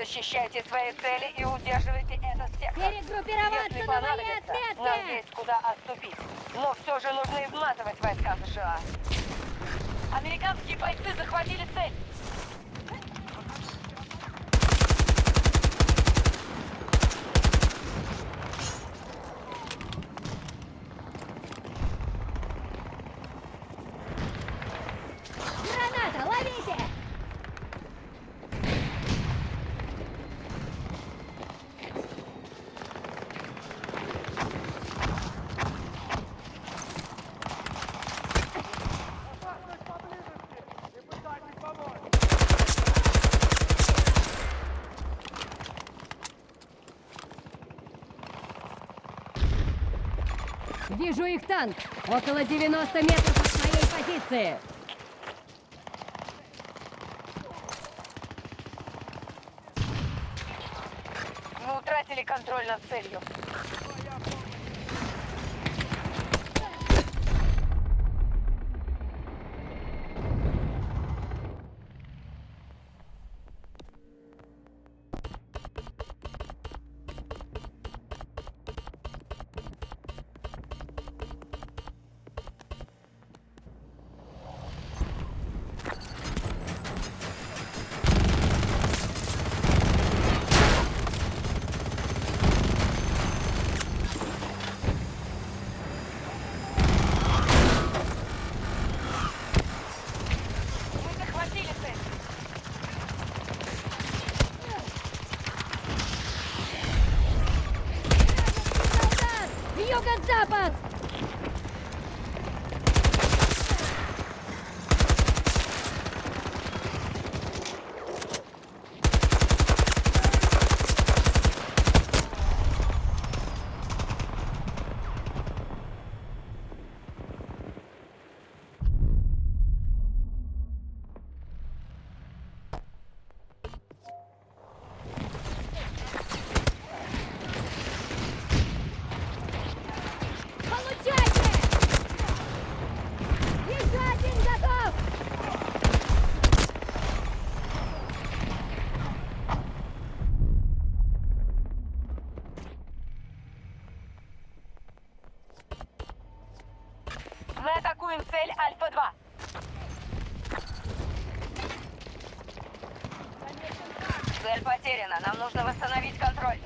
Защищайте свои цели и удерживайте этот сектор. Перегруппироваться Если на моей понадобится, отметке! нам есть куда отступить. Но все же нужно изматывать войска США. Американские бойцы захватили цель. Граната, ловите! Вижу их танк! Около 90 метров от моей позиции! Мы утратили контроль над целью. Мы захватили цель. Солдат! Юго-запад! Получайте! Еще один готов! Мы атакуем цель Альфа-2. Цель потеряна. Нам нужно восстановить контроль.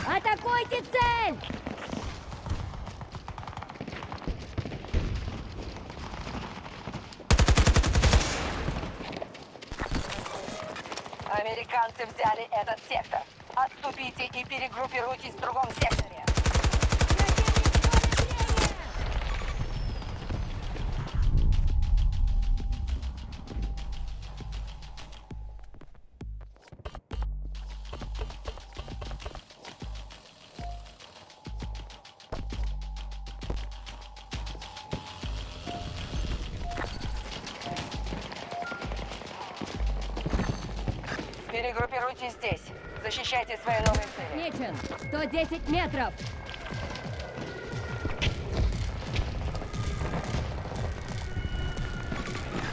Атакуйте цель! Американцы взяли этот сектор. Отступите и перегруппируйтесь в другом секторе. Перегруппируйтесь здесь. Защищайте свои новые цели. Мечен! 110 метров!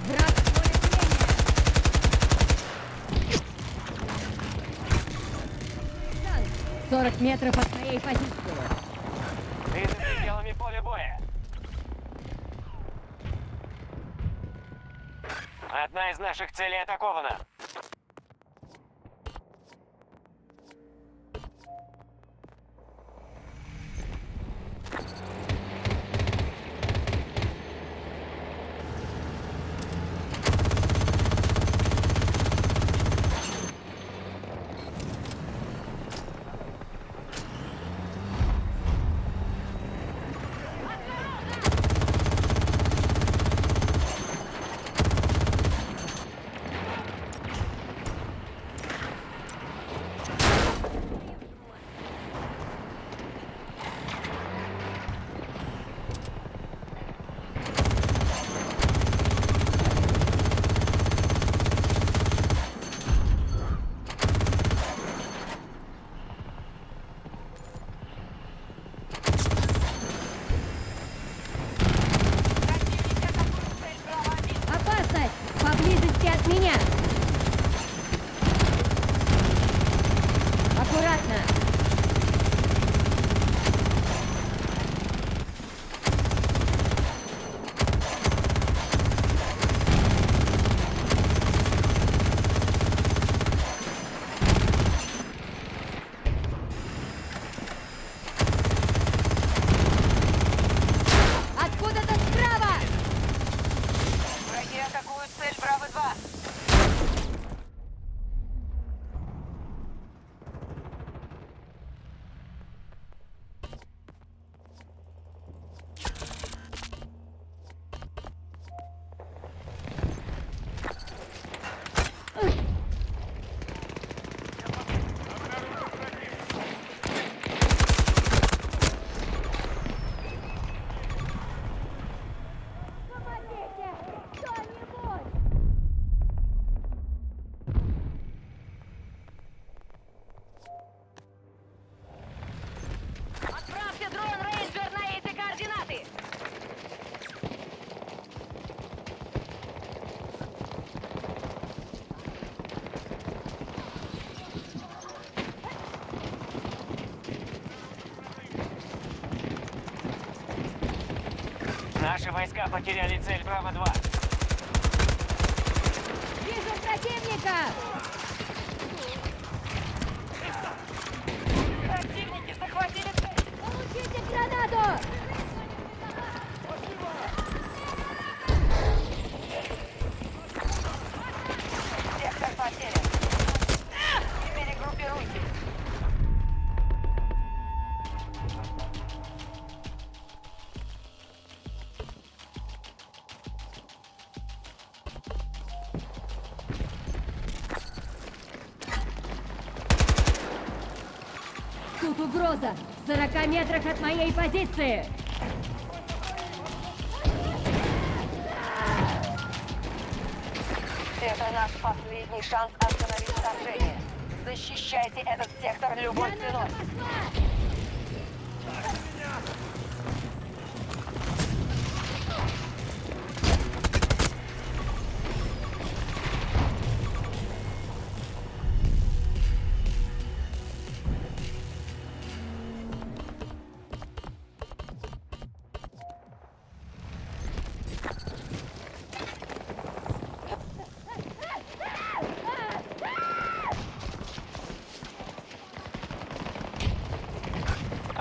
Враг в поле зрения! Танк! 40 метров от моей позиции! Ты за пределами поля боя. Одна из наших целей атакована. Понятно. Откуда-то справа! Враги атакуют цель Браво-2. Помогите! Кто-нибудь! Отправьте дрон Рейнджер на эти координаты! Наши войска потеряли цель Браво-2. Вижу противника! Противники захватили цель! Получите гранату! Сектор потерян. Перегруппируйтесь. Тут угроза! В 40 метрах от моей позиции! Это наш последний шанс остановить вторжение. Защищайте этот сектор любой ценой.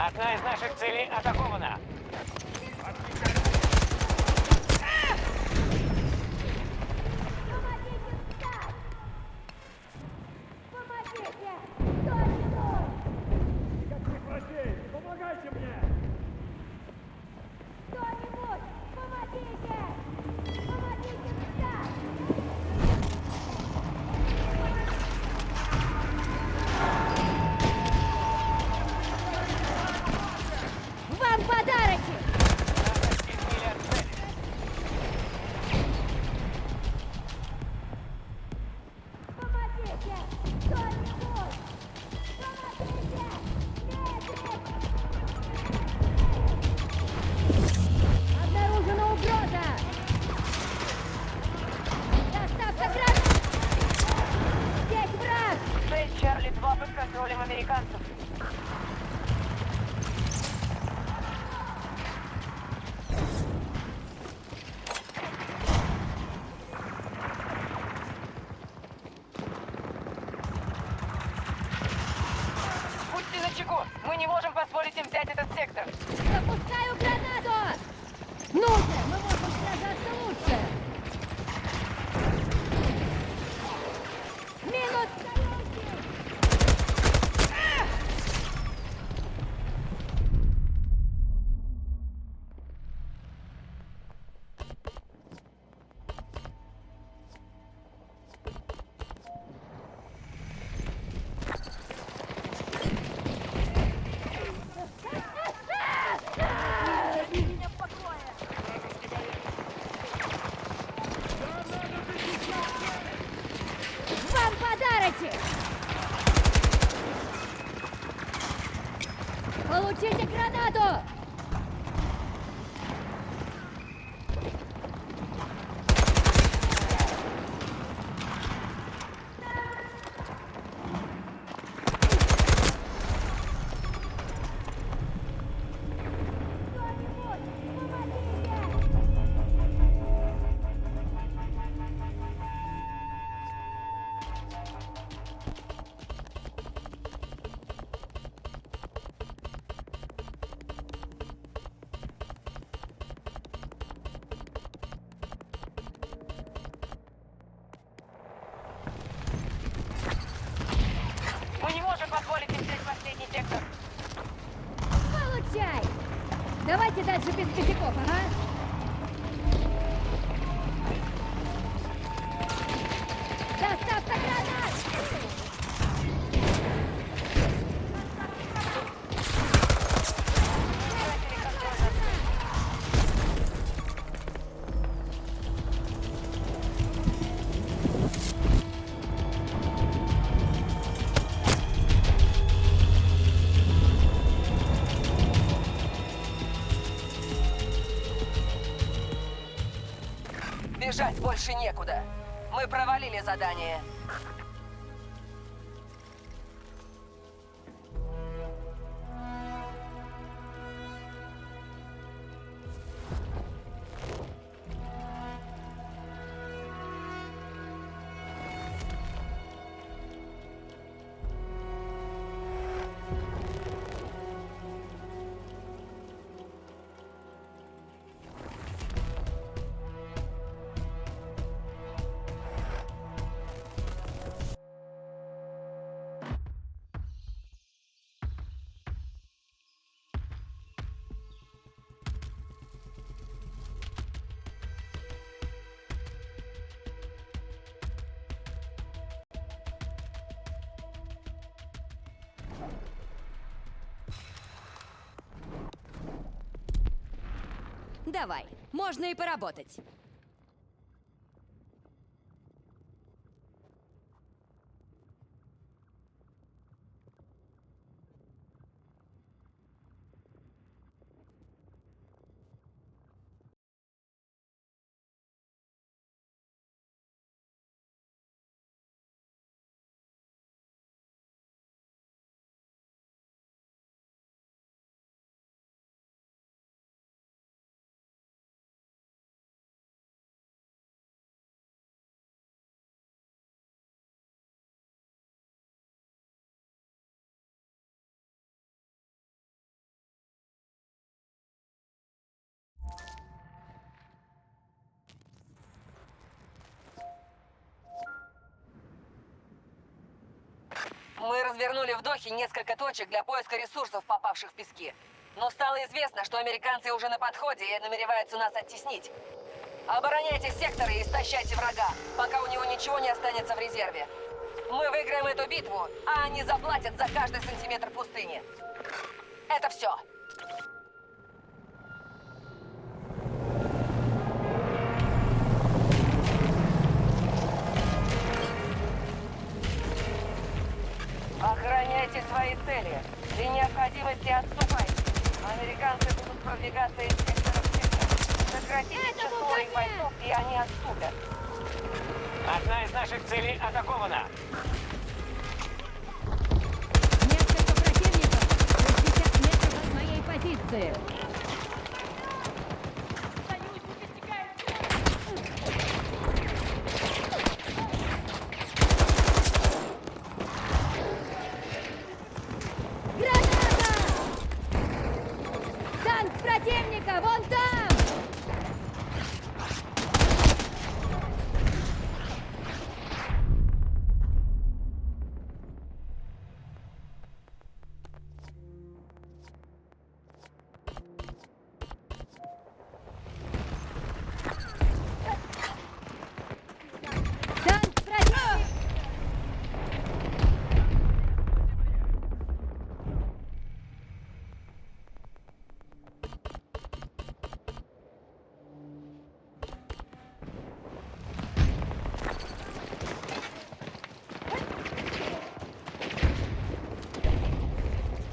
Одна из наших целей атакована. Помогите! Кто-нибудь! Помогайте мне! Кто-нибудь! Помогите! Помогите встать! Вам подарочек! Надо измели от цели. Помогите! Кто-нибудь! Помогите! Медик! Обнаружена угроза! Доставка гранат! Здесь враг! Цель Чарли-2 под контролем американцев. Будьте начеку! Мы не можем позволить им взять этот сектор! Запускаю гранату! Ну же, мы можем сражаться лучше! Минус стоянки! Вам подарочек! Получите гранату! Опять же без косяков, ага. Доставка гранат! Бежать больше некуда. Мы провалили задание. Давай, можно и поработать. Мы развернули в Дохе несколько точек для поиска ресурсов, попавших в пески. Но стало известно, что американцы уже на подходе и намереваются нас оттеснить. Обороняйте секторы и истощайте врага, пока у него ничего не останется в резерве. Мы выиграем эту битву, а они заплатят за каждый сантиметр пустыни. Это все. Охраняйте свои цели. При необходимости отступайте. Американцы будут продвигаться из сектора в сектор. Сократите число их бойцов, и они отступят. Одна из наших целей атакована. Несколько противников. 60 метров от моей позиции. Граната! Танк противника! Вон там! Танк противника!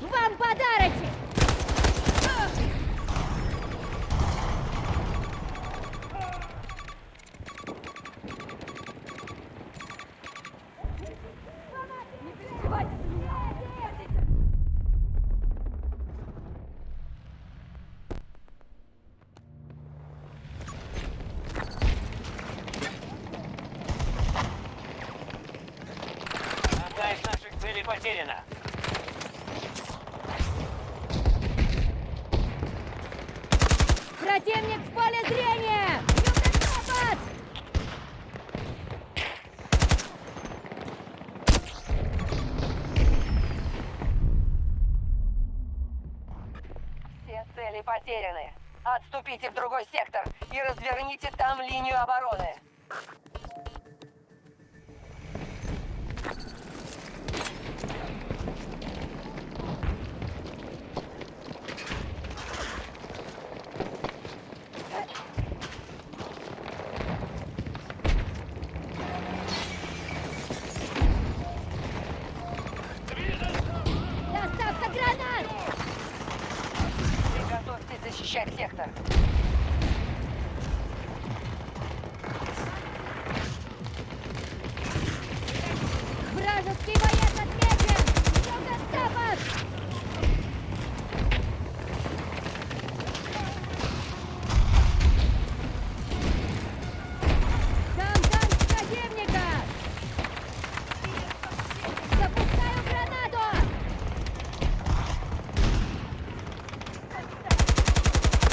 Вам подарочек! Не переживайте за меня! Одна из наших целей потеряна. Противник в поле зрения! Юго-запад! Все цели потеряны. Отступите в другой сектор и разверните там линию обороны. Доставка гранат! Приготовьтесь защищать сектор. Вражеский боец отмечен! Юго-запад! Там танк противника! Запускаю гранату!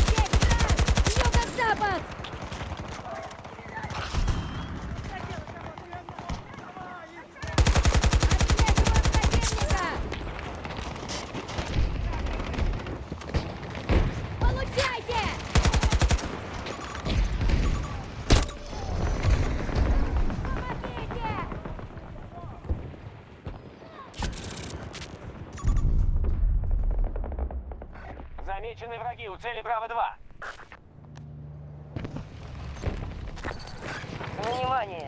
Есть враг! Юго-запад! Отслеживаю противника! Получайте! Помогите! Замечены враги у цели Браво-2. Внимание!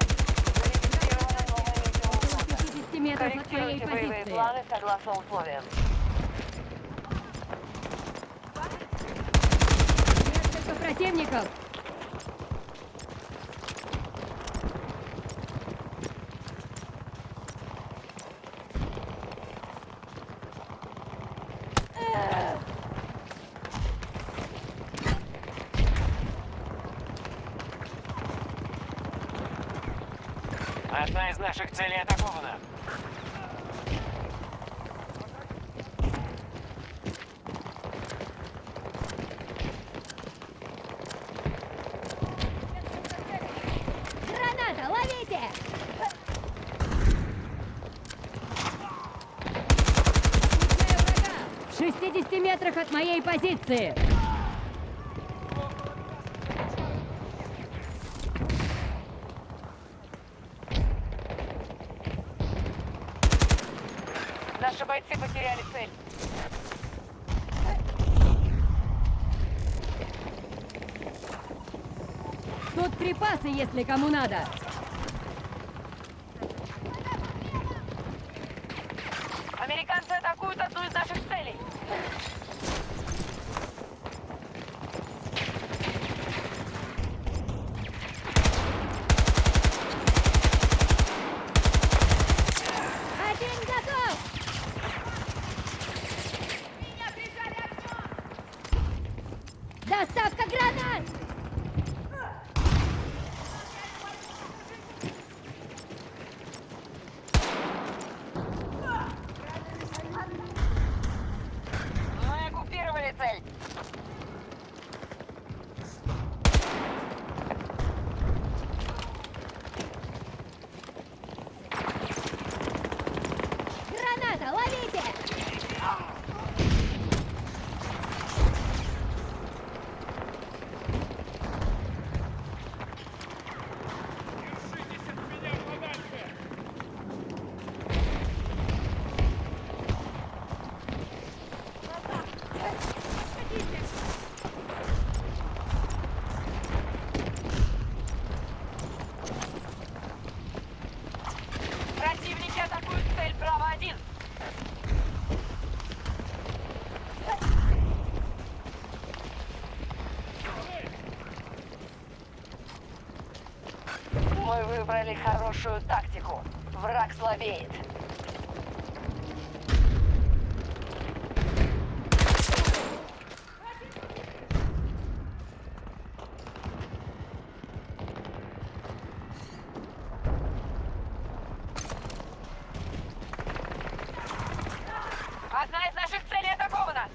Зарегистрирована новая метеоугроза. 50 метров от моей Корректируйте боевые позиции. планы согласно условиям. Несколько противников! Одна из наших целей атакована. Граната, ловите! Отмечаю врага! В 60 метрах от моей позиции! Наши бойцы потеряли цель. Тут припасы, если кому надо! Американцы атакуют одну из наших целей. Один готов! Доставка гранат! Мы оккупировали цель. Граната, ловите! Противники атакуют цель Браво-1. Мы выбрали хорошую тактику. Враг слабеет. Одна из наших целей атакована.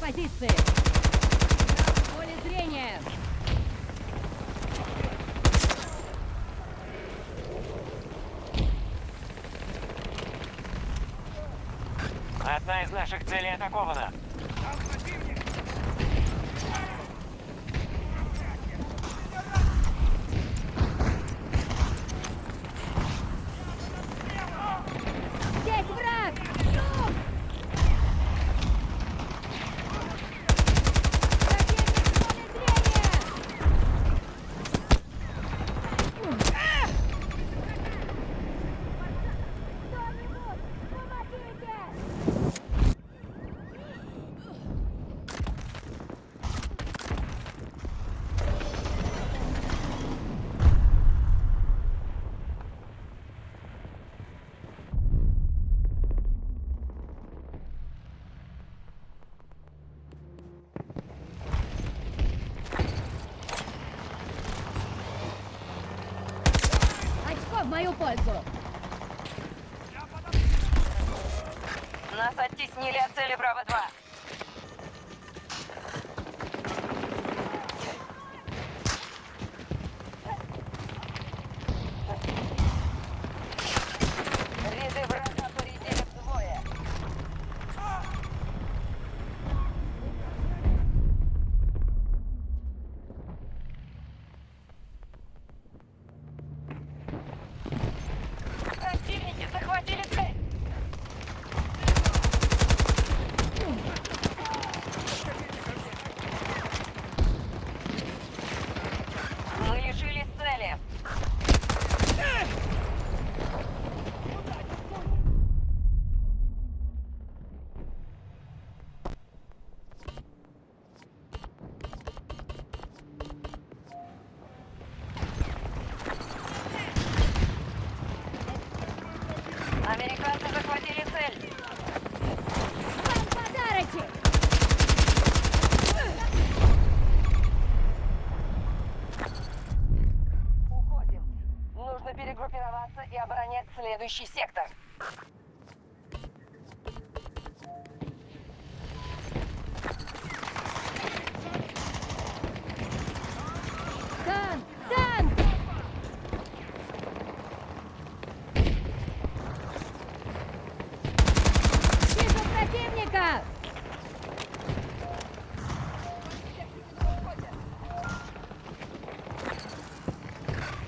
позиции. В поле зрения. Одна из наших целей атакована. Здесь враг! Шум! Противник в поле зрения! Кто-нибудь, помогите! Очко в мою пользу! Нас оттеснили от цели Браво-2. Ряды врага поредели вдвое. Противники захватили цель. Мы лишились цели. Американцы захватили цель. Вам подарочек! Уходим. Нужно перегруппироваться и оборонять следующий сектор. Танк! Танк! Вижу противника!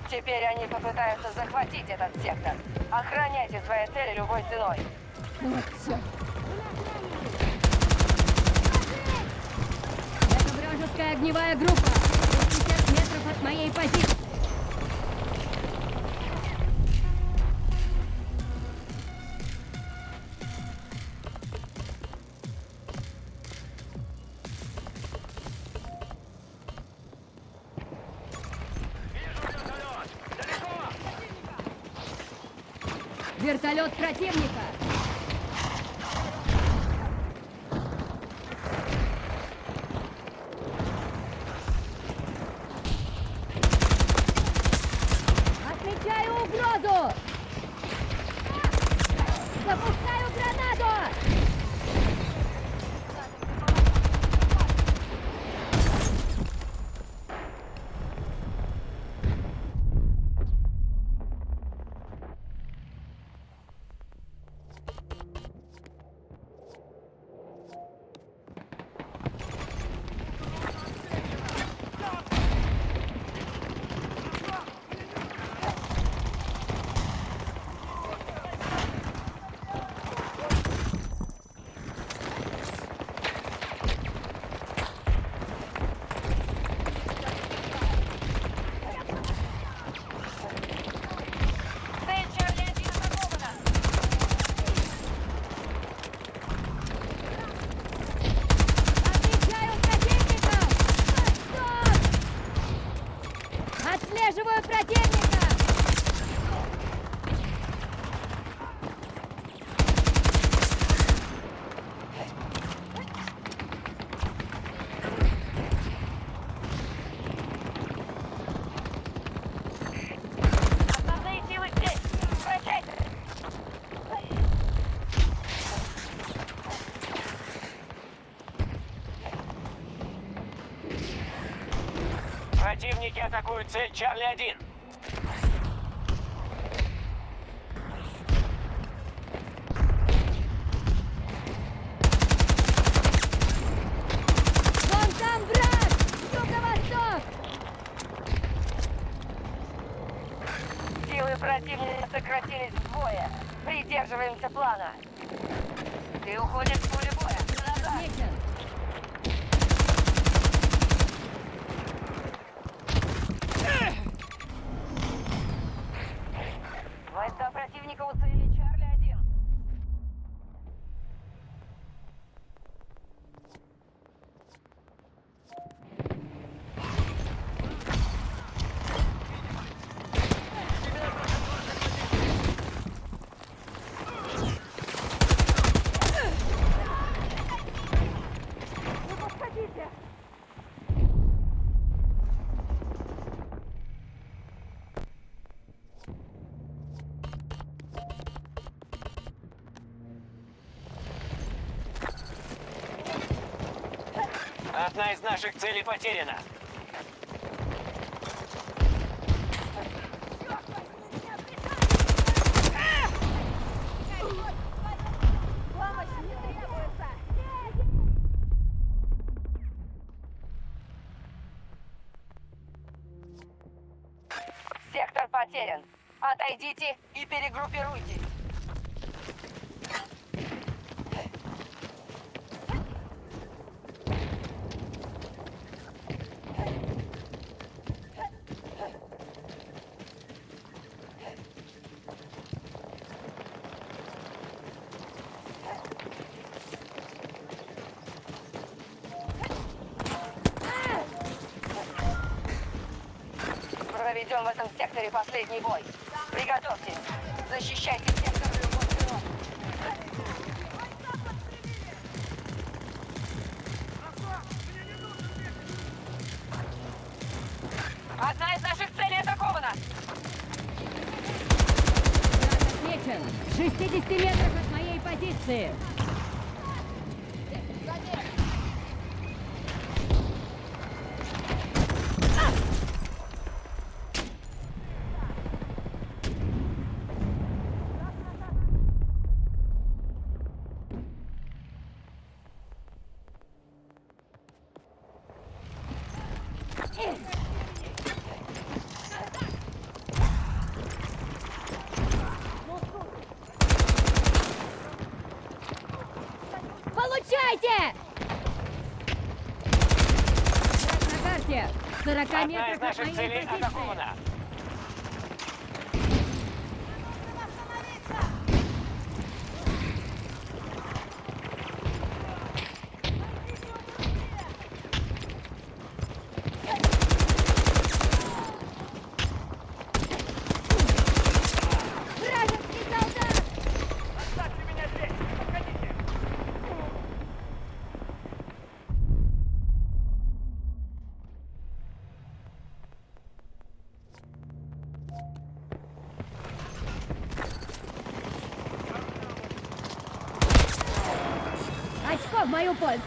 Теперь они попытаются захватить этот сектор. Охраняйте свои цели любой ценой. Вот всё. Это вражеская огневая группа. 50 метров от моей позиции. Вертолет противника. Отмечаю угрозу. Запускаю гранату. Противники атакуют цель Чарли-1. Вон там враг! Юго-восток! Силы противника сократились вдвое. Придерживаемся плана. Ты уходишь с поля боя. Назад. Отмечен! Войска противника у цели Чарли-1. Не подходите! Одна из наших целей потеряна. Помощь не требуется! Сектор потерян. Отойдите и перегруппируйтесь. Проведем в этом секторе последний бой. Приготовьтесь. Защищайте сектор любой ценой. Одна из наших целей атакована. Враг отмечен! В 60 метрах от моей позиции! Получайте! Враг на карте! В 40 Одна из метрах от наших моей целей позиции! атакована. Вражеский солдат! Оставьте меня здесь! Подходите! Очко в мою пользу!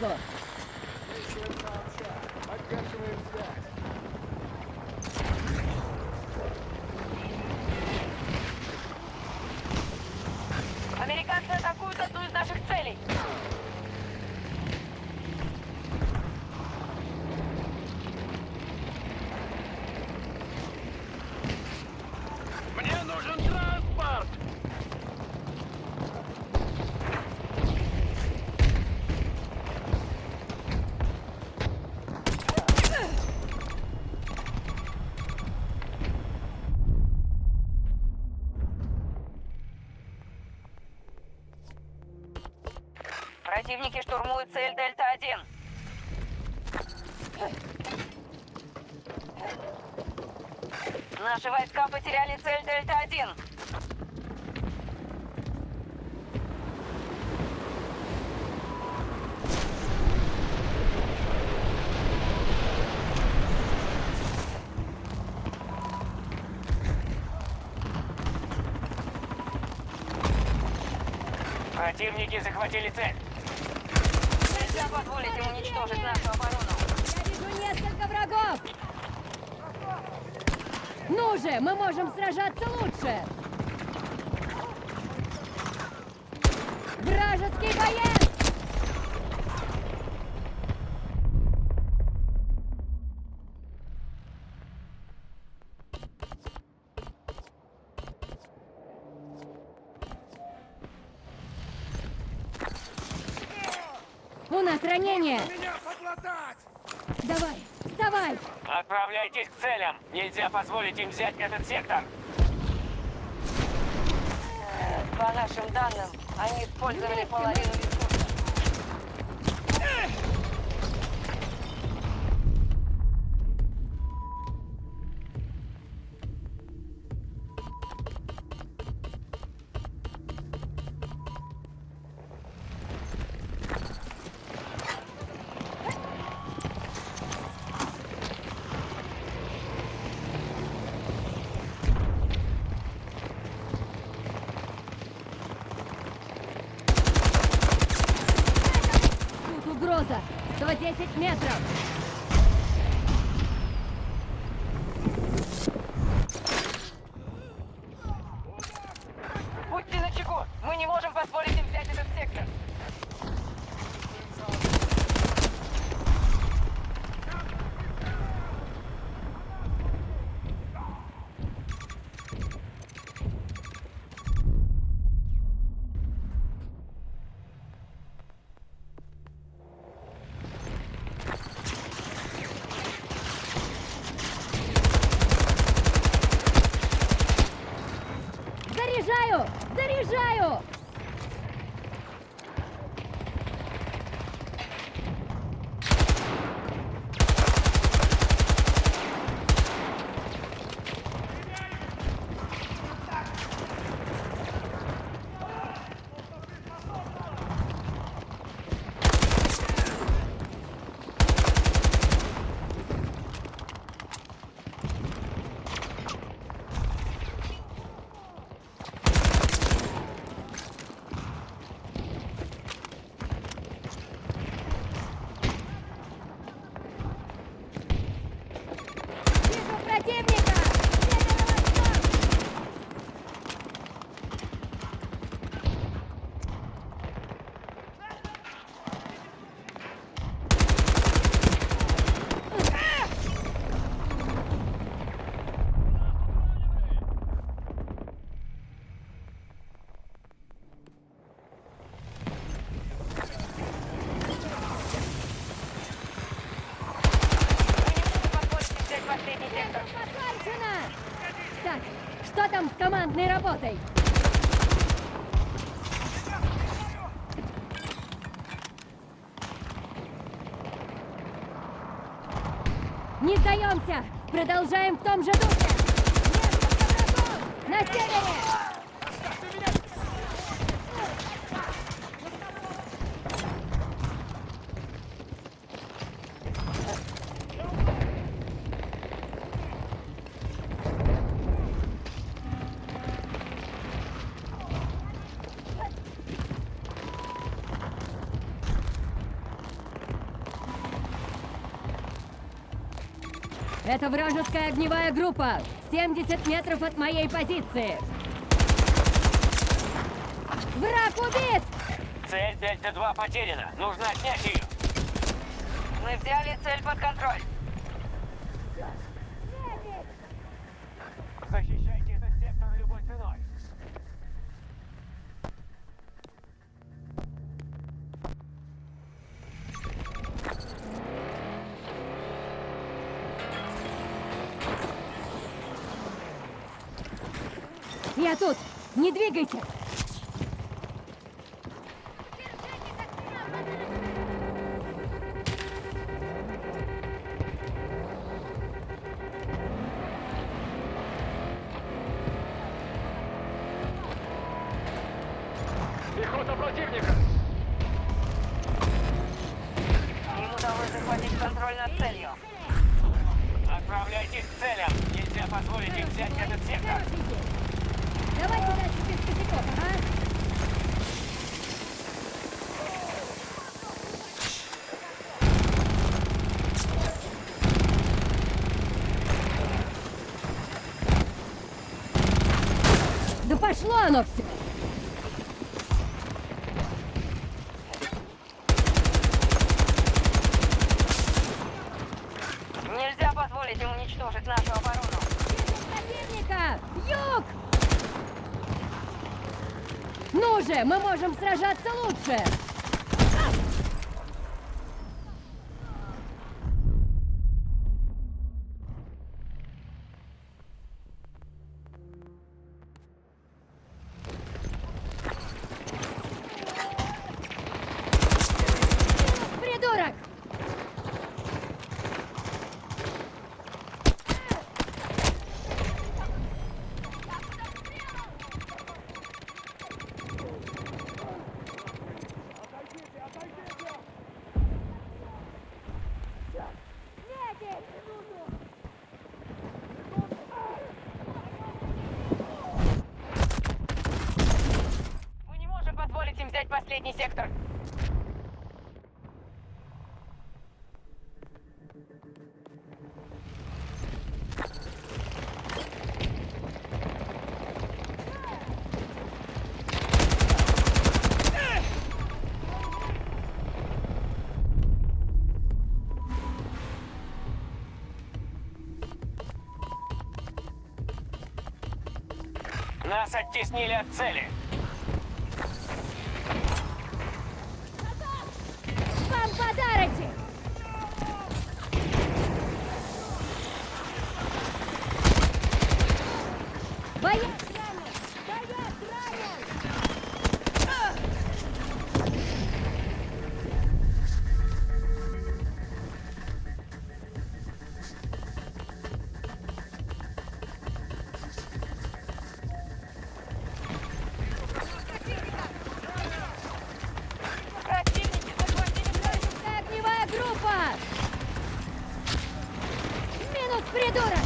Американцы атакуют одну из наших целей. Мне нужен транспорт! Противники штурмуют цель Дельта-1. Наши войска потеряли цель Дельта-1. Противники захватили цель. Нельзя позволить им уничтожить нашу оборону. Я вижу несколько врагов! Ну же, мы можем сражаться лучше! Вражеский боец! У нас ранение! Меня подлатать! Давай, вставай! Отправляйтесь к целям. Нельзя позволить им взять этот сектор. По нашим данным, они использовали половину ресурсов. Тут угроза! 110 метров! Будьте начеку! Мы не можем позволить им взять этот сектор! Заряжаю! Заряжаю! Вижу противника! Северо-восток! Позвольте взять последний сектор! Подхвачено! Так, что там с командной работой? Не сдаемся! Продолжаем в том же духе! Несколько врагов! На севере! Это вражеская огневая группа! 70 метров от моей позиции! Враг убит! Цель Дельта-2 потеряна. Нужно отнять ее. Мы взяли цель под контроль! Защищайте этот сектор любой ценой. Я тут! Не двигайся! Пехота противника! Им удалось захватить контроль над целью. Отправляйтесь к целям. Нельзя позволить им взять этот сектор. Давайте дальше без косяков, ага? пошло оно все! Нельзя позволить им уничтожить нашу оборону. Противника! Юг! Ну же, мы можем сражаться лучше! Придурок! Мы не можем позволить им взять последний сектор. Нас оттеснили от цели. Вам подарочек! Боец ранен! Боец ранен! Противники захватили цель. Огневая группа! Минус придурок!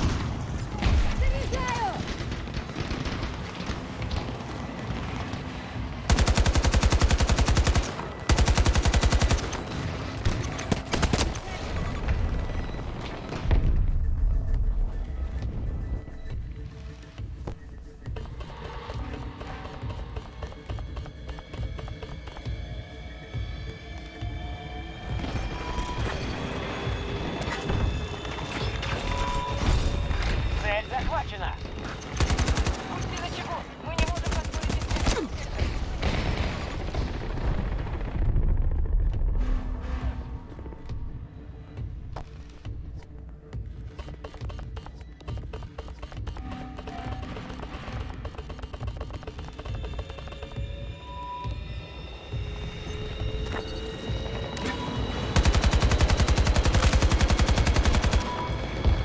Заряжаю! Цель захвачена. Пусти за чего? Мы не можем позволить им...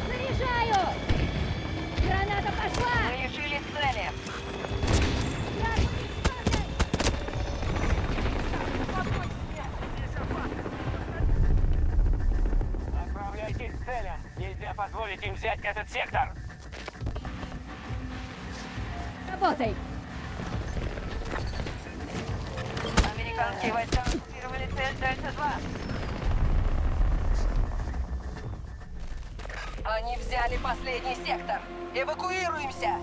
Заряжаю! Граната пошла! Мы лишились цели. Враг уничтожен! Отправляйтесь к целям. Нельзя позволить им взять этот сектор. Работай! Американские войска оккупировали цель Дельта-2. Они взяли последний сектор. Эвакуируемся!